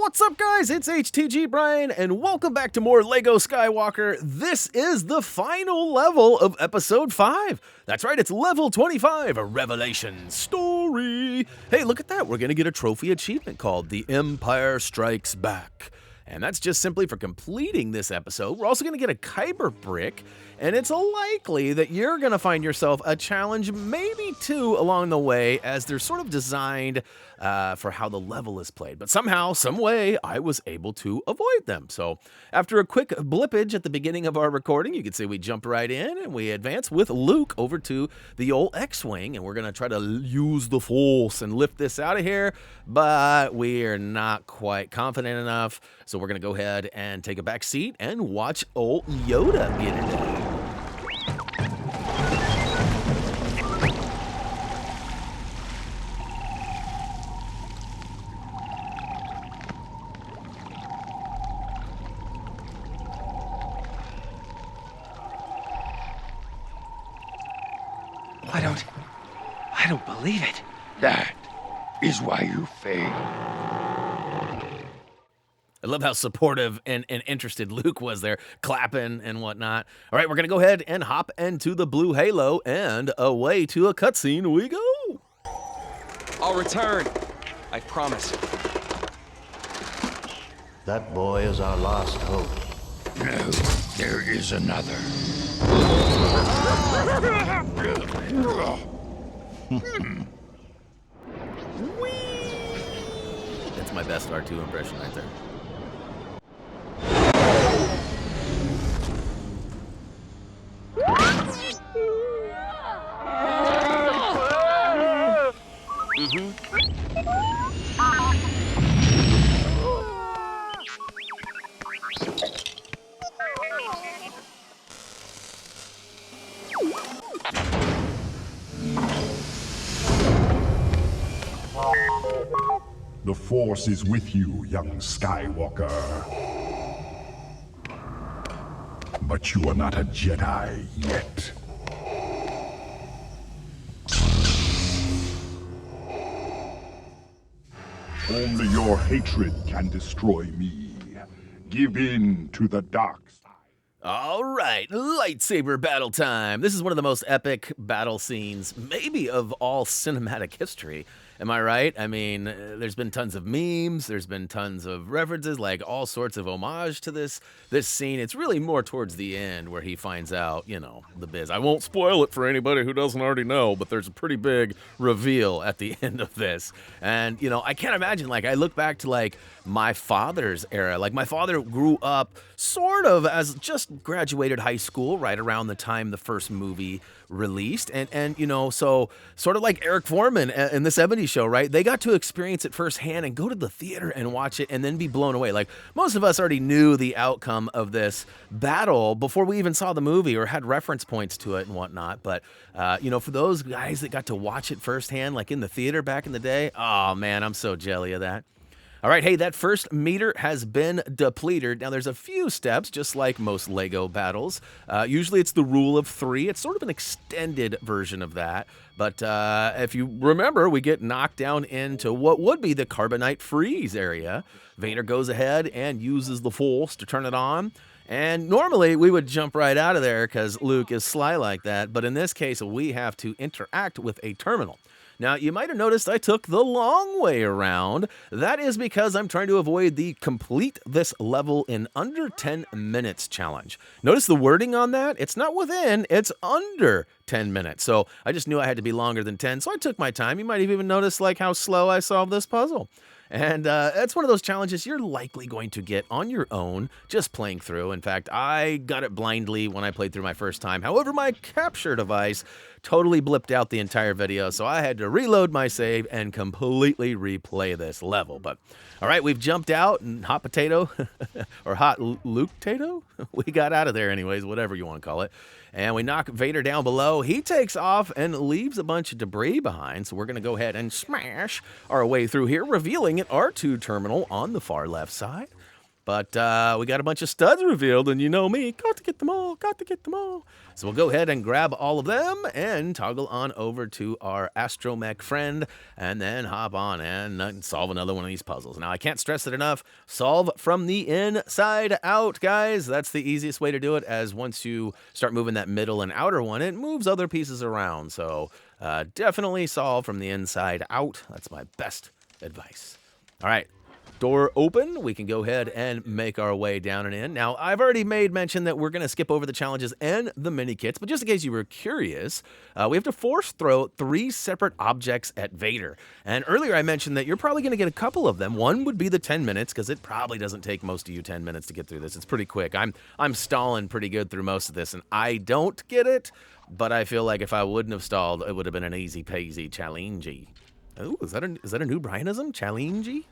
What's up, guys? It's HTG Brian, and welcome back to more LEGO Skywalker. This is the final level of Episode 5. That's right, it's level 25, a Revelation story. Hey, look at that. We're going to get a trophy achievement called The Empire Strikes Back. And that's just simply for completing this episode. We're also going to get a Kyber brick, and it's likely that you're going to find yourself a challenge, maybe two along the way, as they're sort of designed for how the level is played. But somehow, some way, I was able to avoid them. So after a quick blippage at the beginning of our recording, you can see we jumped right in and we advance with Luke over to the old X-Wing, and we're going to try to use the Force and lift this out of here, but we are not quite confident enough. So we're going to go ahead and take a back seat and watch old Yoda get it done. I don't believe it. That is why you failed. I love how supportive and interested Luke was there, clapping and whatnot. All right, we're going to go ahead and hop into the blue halo, and away to a cutscene we go. I'll return. I promise. That boy is our last hope. No, there is another. That's my best R2 impression right there. The Force is with you, young Skywalker. But you are not a Jedi yet. Only your hatred can destroy me. Give in to the dark side. All right, lightsaber battle time. This is one of the most epic battle scenes, maybe of all cinematic history. Am I right? I mean, there's been tons of memes, there's been tons of references, like all sorts of homage to this scene. It's really more towards the end where he finds out, you know, the biz. I won't spoil it for anybody who doesn't already know, but there's a pretty big reveal at the end of this. And, you know, I can't imagine, like, I look back to, like, my father's era. Like, my father grew up sort of as just graduated high school right around the time the first movie released, and you know, so sort of like Eric Foreman in the 70s show, right? They got to experience it firsthand and go to the theater and watch it and then be blown away. Like, most of us already knew the outcome of this battle before we even saw the movie or had reference points to it and whatnot. But you know, for those guys that got to watch it firsthand, like in the theater back in the day, oh man, I'm so jelly of that. All right, hey, that first meter has been depleted. Now, there's a few steps, just like most LEGO battles. Usually it's the rule of 3. It's sort of an extended version of that. But if you remember, we get knocked down into what would be the carbonite freeze area. Vader goes ahead and uses the Force to turn it on. And normally we would jump right out of there because Luke is sly like that. But in this case, we have to interact with a terminal. Now, you might have noticed I took the long way around. That is because I'm trying to avoid the complete this level in under 10 minutes challenge. Notice the wording on that? It's not within, it's under 10 minutes. So I just knew I had to be longer than 10, so I took my time. You might have even noticed like how slow I solved this puzzle. And that's one of those challenges you're likely going to get on your own just playing through. In fact, I got it blindly when I played through my first time. However, my capture device totally blipped out the entire video, so I had to reload my save and completely replay this level. But all right, we've jumped out, and hot potato, or hot Luke-tato? We got out of there anyways, whatever you want to call it. And we knock Vader down below. He takes off and leaves a bunch of debris behind. So we're going to go ahead and smash our way through here, revealing an R2 terminal on the far left side. But we got a bunch of studs revealed, and you know me, got to get them all, got to get them all. So we'll go ahead and grab all of them and toggle on over to our astromech friend and then hop on and solve another one of these puzzles. Now, I can't stress it enough, solve from the inside out, guys. That's the easiest way to do it, as once you start moving that middle and outer one, it moves other pieces around. So definitely solve from the inside out. That's my best advice. All right. Door open, we can go ahead and make our way down and in. Now, I've already made mention that we're going to skip over the challenges and the mini kits, but just in case you were curious, we have to force throw 3 separate objects at Vader. And earlier I mentioned that you're probably going to get a couple of them. One would be the 10 minutes, because it probably doesn't take most of you 10 minutes to get through this. It's pretty quick. I'm stalling pretty good through most of this, and I don't get it, but I feel like if I wouldn't have stalled, it would have been an easy-peasy challenge-y. Ooh, is that a new Brianism? Challenge-y?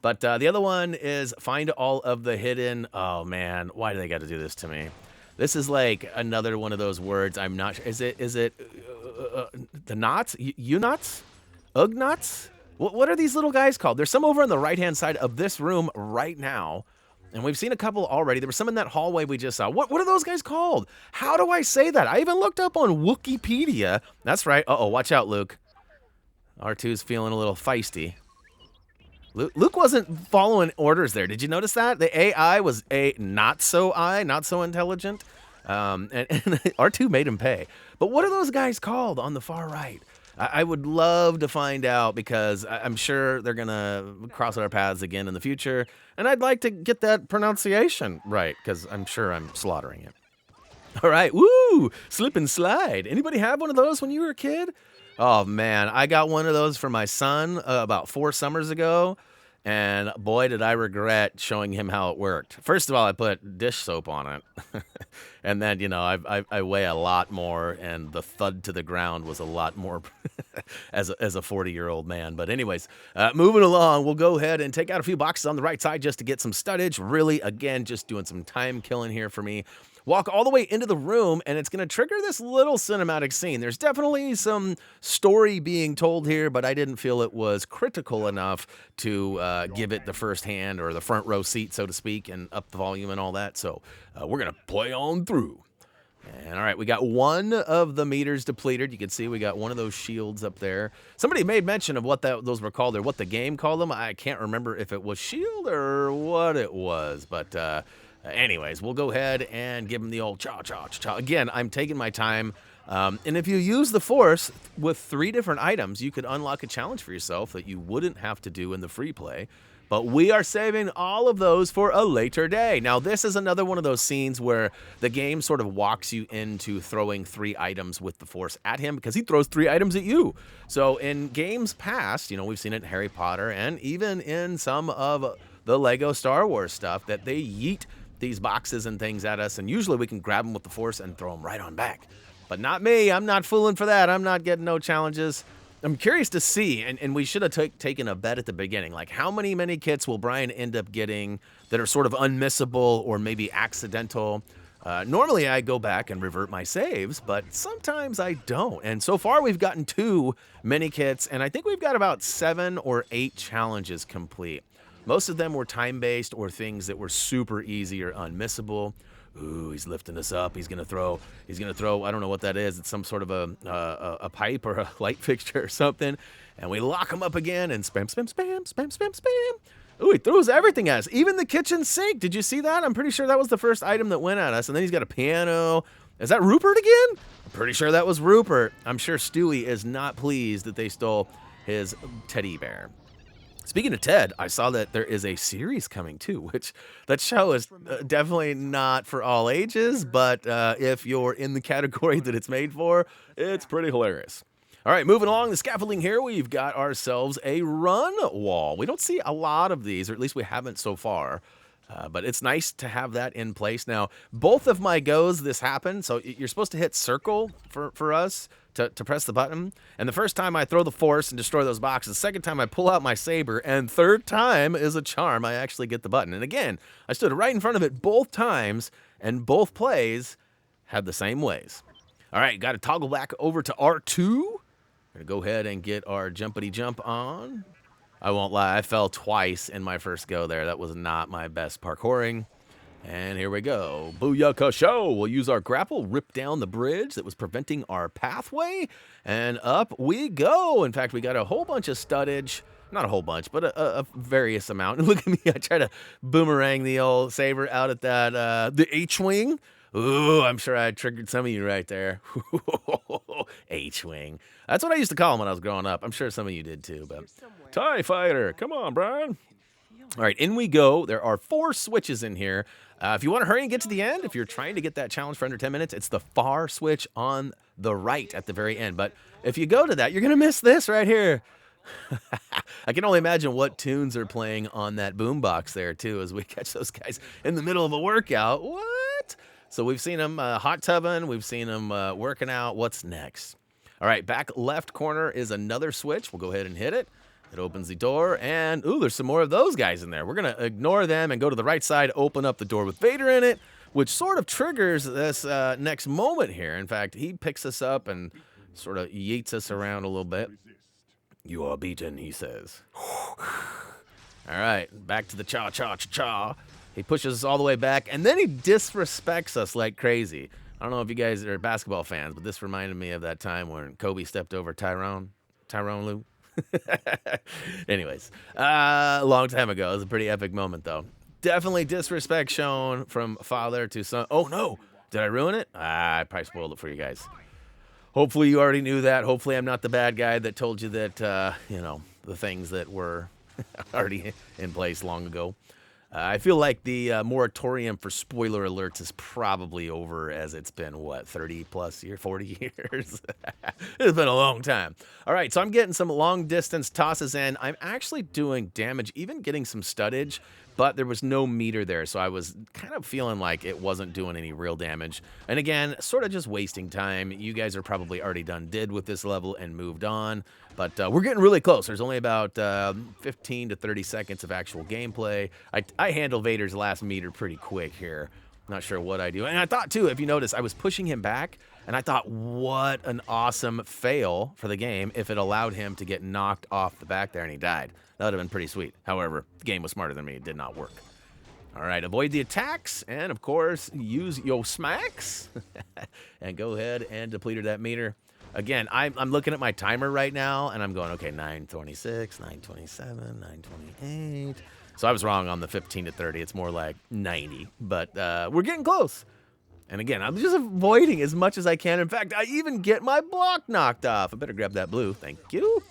But the other one is find all of the hidden... Oh, man. Why do they got to do this to me? This is like another one of those words. I'm not sure. Is it the knots? U-knots? Ugnots? What are these little guys called? There's some over on the right-hand side of this room right now. And we've seen a couple already. There were some in that hallway we just saw. What are those guys called? How do I say that? I even looked up on Wikipedia. That's right. Uh-oh, watch out, Luke. R2's feeling a little feisty. Luke wasn't following orders there. Did you notice that? The AI was not so intelligent. And R2 made him pay. But what are those guys called on the far right? I would love to find out, because I'm sure they're going to cross our paths again in the future. And I'd like to get that pronunciation right, because I'm sure I'm slaughtering it. All right. Woo! Slip and slide. Anybody have one of those when you were a kid? Oh, man, I got one of those for my son about 4 summers ago, and boy, did I regret showing him how it worked. First of all, I put dish soap on it, and then, you know, I weigh a lot more, and the thud to the ground was a lot more as a 40-year-old man. But anyways, moving along, we'll go ahead and take out a few boxes on the right side just to get some studdage. Really, again, just doing some time killing here for me. Walk all the way into the room, and it's going to trigger this little cinematic scene. There's definitely some story being told here, but I didn't feel it was critical enough to give it the first hand or the front row seat, so to speak, and up the volume and all that. So we're going to play on through. And all right, we got one of the meters depleted. You can see we got one of those shields up there. Somebody made mention of what those were called or what the game called them. I can't remember if it was shield or what it was, but... anyways, we'll go ahead and give him the old cha-cha-cha. Again, I'm taking my time. And if you use the Force with 3 different items, you could unlock a challenge for yourself that you wouldn't have to do in the free play. But we are saving all of those for a later day. Now, this is another one of those scenes where the game sort of walks you into throwing 3 items with the Force at him, because he throws 3 items at you. So in games past, you know, we've seen it in Harry Potter and even in some of the Lego Star Wars stuff, that they yeet these boxes and things at us, and usually we can grab them with the Force and throw them right on back. But not me. I'm not fooling for that. I'm not getting no challenges. I'm curious to see, and we should have taken a bet at the beginning, like how many kits will Brian end up getting that are sort of unmissable or maybe accidental. Normally I go back and revert my saves, but sometimes I don't. And so far we've gotten 2 mini kits, and I think we've got about 7 or 8 challenges complete. Most of them were time-based or things that were super easy or unmissable. Ooh, he's lifting us up. He's gonna throw. I don't know what that is. It's some sort of a pipe or a light fixture or something. And we lock him up again and spam, spam, spam, spam, spam, spam. Ooh, he throws everything at us. Even the kitchen sink. Did you see that? I'm pretty sure that was the first item that went at us. And then he's got a piano. Is that Rupert again? I'm pretty sure that was Rupert. I'm sure Stewie is not pleased that they stole his teddy bear. Speaking of Ted, I saw that there is a series coming too, which that show is definitely not for all ages, but if you're in the category that it's made for, it's pretty hilarious. All right, moving along the scaffolding here, we've got ourselves a run wall. We don't see a lot of these, or at least we haven't so far. But it's nice to have that in place. Now, both of my goes, this happened. So you're supposed to hit circle for us to press the button. And the first time I throw the Force and destroy those boxes. The second time I pull out my saber. And third time is a charm. I actually get the button. And again, I stood right in front of it both times. And both plays had the same ways. All right, got to toggle back over to R2. We're going to go ahead and get our jumpity jump on. I won't lie, I fell twice in my first go there. That was not my best parkouring. And here we go. Booyaka show! We'll use our grapple, rip down the bridge that was preventing our pathway, and up we go. In fact, we got a whole bunch of studdage. Not a whole bunch, but a various amount. Look at me, I try to boomerang the old saber out at that, the H-wing. Ooh, I'm sure I triggered some of you right there. H-wing. That's what I used to call him when I was growing up. I'm sure some of you did too, but TIE Fighter, come on, Brian. All right, in we go. There are 4 switches in here. If you want to hurry and get to the end, if you're trying to get that challenge for under 10 minutes, it's the far switch on the right at the very end. But if you go to that, you're going to miss this right here. I can only imagine what tunes are playing on that boombox there, too, as we catch those guys in the middle of a workout. What? So we've seen them hot tubbing. We've seen them working out. What's next? All right, back left corner is another switch. We'll go ahead and hit it. It opens the door, and, ooh, there's some more of those guys in there. We're going to ignore them and go to the right side, open up the door with Vader in it, which sort of triggers this next moment here. In fact, he picks us up and sort of yeets us around a little bit. You are beaten, he says. All right, back to the cha-cha-cha-cha. He pushes us all the way back, and then he disrespects us like crazy. I don't know if you guys are basketball fans, but this reminded me of that time when Kobe stepped over Tyrone Lue. Anyways, a long time ago. It was a pretty epic moment, though. Definitely disrespect shown from father to son. Oh, no. Did I ruin it? I probably spoiled it for you guys. Hopefully you already knew that. Hopefully I'm not the bad guy that told you that, you know, the things that were already in place long ago. I feel like the moratorium for spoiler alerts is probably over, as it's been, what, 30-plus years, 40 years? It's been a long time. All right, so I'm getting some long-distance tosses in. I'm actually doing damage, even getting some studdage, but there was no meter there, so I was kind of feeling like it wasn't doing any real damage. And again, sort of just wasting time. You guys are probably already did with this level and moved on, but we're getting really close. There's only about 15 to 30 seconds of actual gameplay. I handle Vader's last meter pretty quick here. Not sure what I do. And I thought, too, if you notice, I was pushing him back, and I thought, what an awesome fail for the game if it allowed him to get knocked off the back there and he died. That would have been pretty sweet. However, the game was smarter than me. It did not work. All right, avoid the attacks, and, of course, use your smacks. And go ahead and deplete that meter. Again, I'm looking at my timer right now, and I'm going, okay, 9:26, 9:27, 9:28. So I was wrong on the 15 to 30. It's more like 90. But we're getting close. And again, I'm just avoiding as much as I can. In fact, I even get my block knocked off. I better grab that blue. Thank you.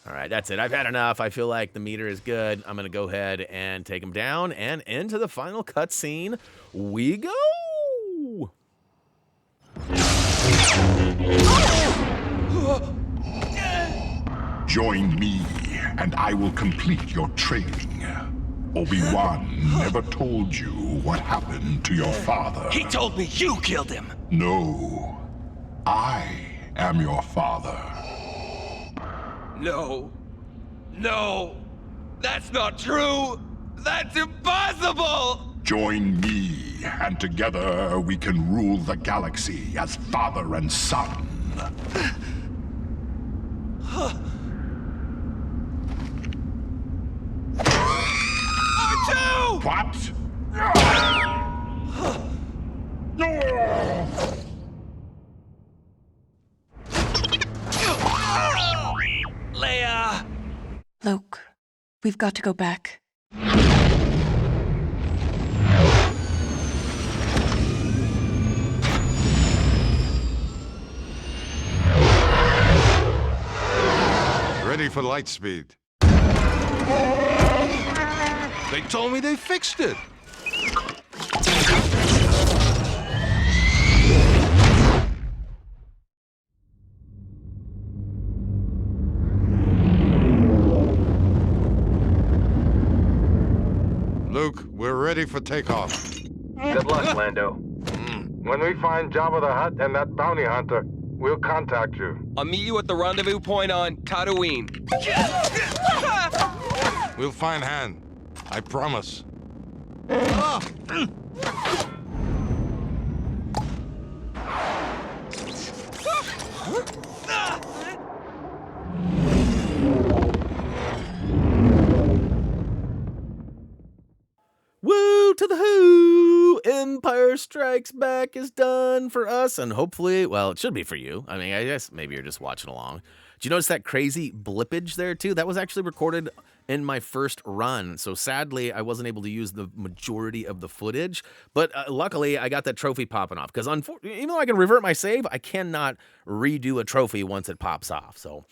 All right, that's it. I've had enough. I feel like the meter is good. I'm going to go ahead and take him down. And into the final cutscene we go. Join me, and I will complete your training. Obi-Wan never told you what happened to your father. He told me you killed him. No, I am your father. No. No. That's not true. That's impossible. Join me, and together we can rule the galaxy as father and son. R2! What? Leia! Luke, we've got to go back. Ready for light speed. They told me they fixed it. Luke, we're ready for takeoff. Good luck, Lando. When we find Jabba the Hutt and that bounty hunter, we'll contact you. I'll meet you at the rendezvous point on Tatooine. We'll find Han. I promise. Empire Strikes Back is done for us, and hopefully, well, it should be for you. I mean, I guess maybe you're just watching along. Did you notice that crazy blippage there, too? That was actually recorded in my first run, so sadly, I wasn't able to use the majority of the footage, but luckily, I got that trophy popping off, because even though I can revert my save, I cannot redo a trophy once it pops off, so...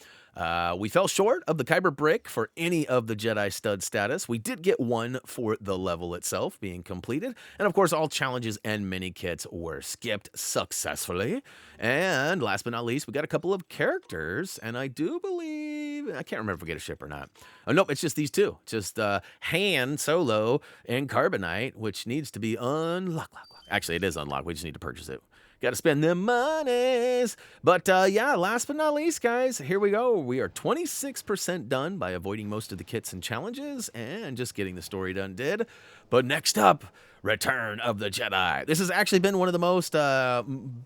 we fell short of the Kyber brick for any of the Jedi stud status. We did get one for the level itself being completed. And of course, all challenges and mini kits were skipped successfully. And last but not least, we got a couple of characters. And I do believe, I can't remember if we get a ship or not. Oh, nope, it's just these two. Just Han Solo and Carbonite, which needs to be unlocked. Actually, it is unlocked. We just need to purchase it. Got to spend them monies. But yeah, last but not least, guys, here we go. We are 26% done by avoiding most of the kits and challenges and just getting the story done did. But next up, Return of the Jedi. This has actually been one of the most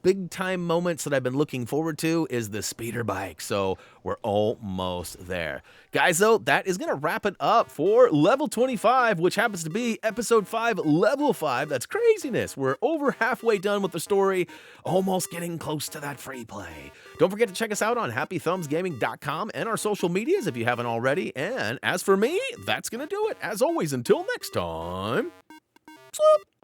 big time moments that I've been looking forward to is the speeder bike. So we're almost there. Guys, though, that is going to wrap it up for level 25, which happens to be episode 5, level 5. That's craziness. We're over halfway done with the story, almost getting close to that free play. Don't forget to check us out on HappyThumbsGaming.com and our social medias if you haven't already. And as for me, that's going to do it. As always, until next time. Slip.